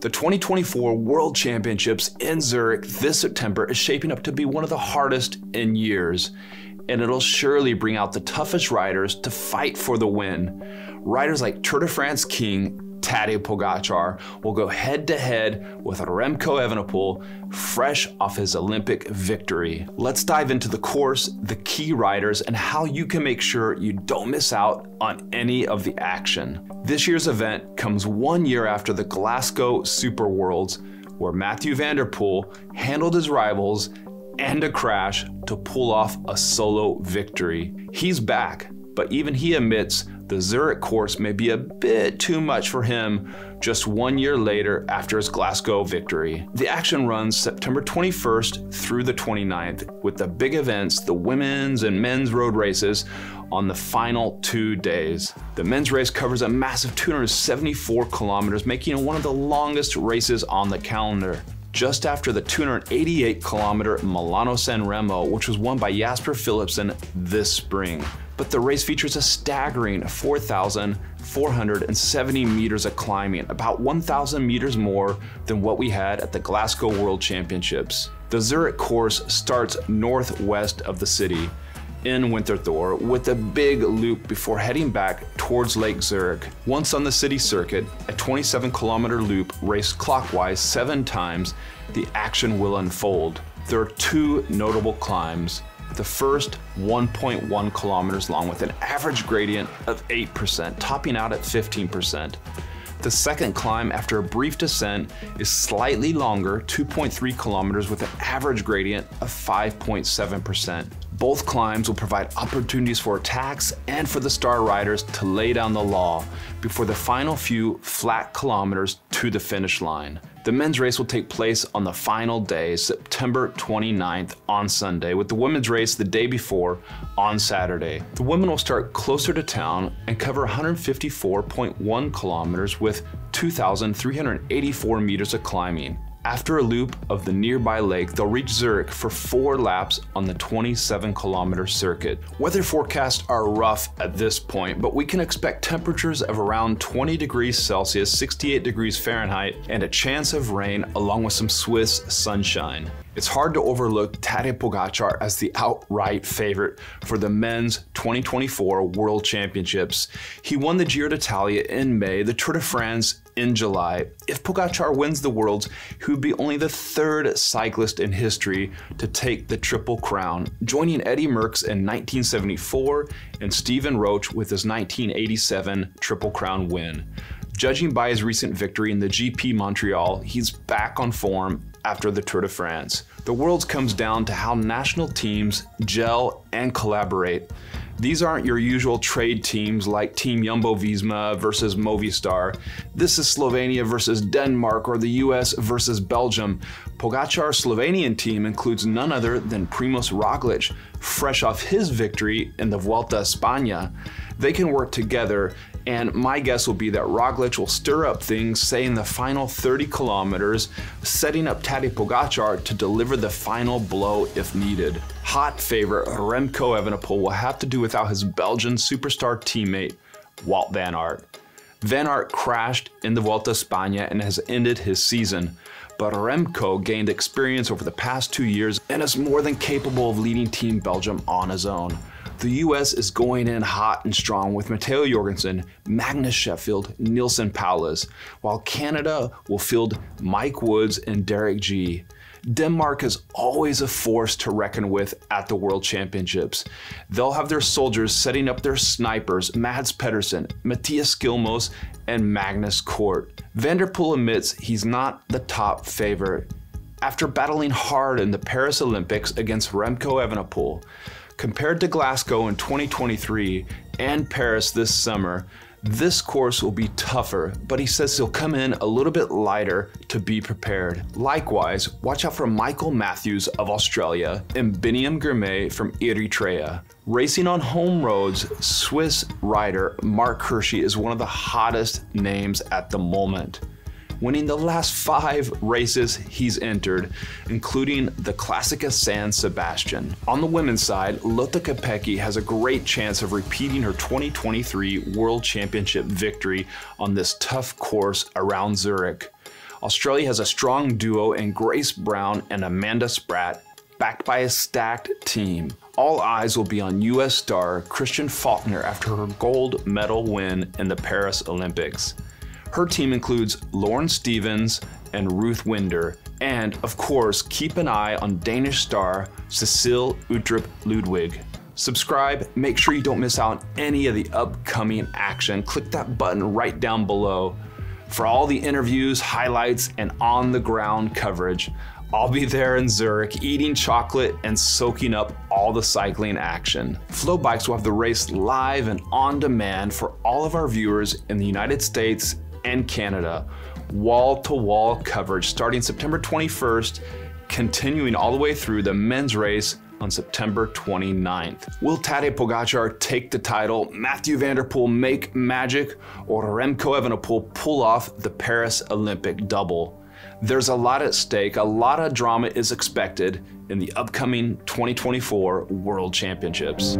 The 2024 World Championships in Zurich this September is shaping up to be one of the hardest in years, and it'll surely bring out the toughest riders to fight for the win. Riders like Tour de France king Tadej Pogacar will go head-to-head with Remco Evenepoel, fresh off his Olympic victory. Let's dive into the course, the key riders, and how you can make sure you don't miss out on any of the action. This year's event comes 1 year after the Glasgow Super Worlds, where Mathieu van der Poel handled his rivals and a crash to pull off a solo victory. He's back, but even he admits the Zurich course may be a bit too much for him just 1 year later after his Glasgow victory. The action runs September 21st through the 29th, with the big events, the women's and men's road races, on the final 2 days. The men's race covers a massive 274 kilometers, making it one of the longest races on the calendar, just after the 288-kilometer Milano-San Remo, which was won by Jasper Philipsen this spring. But the race features a staggering 4,470 meters of climbing, about 1,000 meters more than what we had at the Glasgow World Championships. The Zurich course starts northwest of the city in Winterthur with a big loop before heading back towards Lake Zurich. Once on the city circuit, a 27-kilometer loop raced clockwise 7 times, the action will unfold. There are 2 notable climbs. The first 1.1 kilometers long with an average gradient of 8%, topping out at 15%. The second climb, after a brief descent, is slightly longer, 2.3 kilometers with an average gradient of 5.7%. Both climbs will provide opportunities for attacks and for the star riders to lay down the law before the final few flat kilometers to the finish line. The men's race will take place on the final day, September 29th on Sunday, with the women's race the day before on Saturday. The women will start closer to town and cover 154.1 kilometers with 2,384 meters of climbing. After a loop of the nearby lake, they'll reach Zurich for 4 laps on the 27-kilometer circuit. Weather forecasts are rough at this point, but we can expect temperatures of around 20 degrees Celsius, 68 degrees Fahrenheit, and a chance of rain along with some Swiss sunshine. It's hard to overlook Tadej Pogacar as the outright favorite for the men's 2024 World Championships. He won the Giro d'Italia in May, the Tour de France in July. If Pogacar wins the Worlds, he would be only the 3rd cyclist in history to take the Triple Crown, joining Eddy Merckx in 1974 and Stephen Roche with his 1987 Triple Crown win. Judging by his recent victory in the GP Montreal, he's back on form after the Tour de France. The Worlds comes down to how national teams gel and collaborate. These aren't your usual trade teams like Team Jumbo-Visma versus Movistar. This is Slovenia versus Denmark or the US versus Belgium. Pogacar's Slovenian team includes none other than Primož Roglič, fresh off his victory in the Vuelta a España. They can work together, and my guess will be that Roglič will stir up things, say in the final 30 kilometers, setting up Tadej Pogacar to deliver the final blow if needed. Hot favorite Remco Evenepoel will have to do without his Belgian superstar teammate, Wout van Aert. Van Aert crashed in the Vuelta a España and has ended his season, but Remco gained experience over the past 2 years and is more than capable of leading Team Belgium on his own. The US is going in hot and strong with Matteo Jorgensen, Magnus Sheffield, Nilsen Paulas, while Canada will field Mike Woods and Derek G. Denmark is always a force to reckon with at the World Championships. They'll have their soldiers setting up their snipers, Mads Pedersen, Matthias Skilmos, and Magnus Kort. Van der Poel admits he's not the top favorite after battling hard in the Paris Olympics against Remco Evenepoel. Compared to Glasgow in 2023 and Paris this summer, this course will be tougher, but he says he'll come in a little bit lighter to be prepared. Likewise, watch out for Michael Matthews of Australia and Biniam Girmay from Eritrea. Racing on home roads, Swiss rider Mark Hirschi is one of the hottest names at the moment, winning the last 5 races he's entered, including the Classica San Sebastian. On the women's side, Lotta Kopecky has a great chance of repeating her 2023 World Championship victory on this tough course around Zurich. Australia has a strong duo in Grace Brown and Amanda Spratt, backed by a stacked team. All eyes will be on U.S. star Christian Faulkner after her gold medal win in the Paris Olympics. Her team includes Lauren Stevens and Ruth Winder, and of course, keep an eye on Danish star Cecile Uttrup Ludwig. Subscribe, make sure you don't miss out on any of the upcoming action. Click that button right down below for all the interviews, highlights, and on-the-ground coverage. I'll be there in Zurich eating chocolate and soaking up all the cycling action. FloBikes will have the race live and on demand for all of our viewers in the United States and Canada. Wall-to-wall coverage starting September 21st, continuing all the way through the men's race on September 29th. Will Tadej Pogacar take the title, Mathieu van der Poel make magic, or Remco Evenepoel pull off the Paris Olympic double? There's a lot at stake, a lot of drama is expected in the upcoming 2024 World Championships.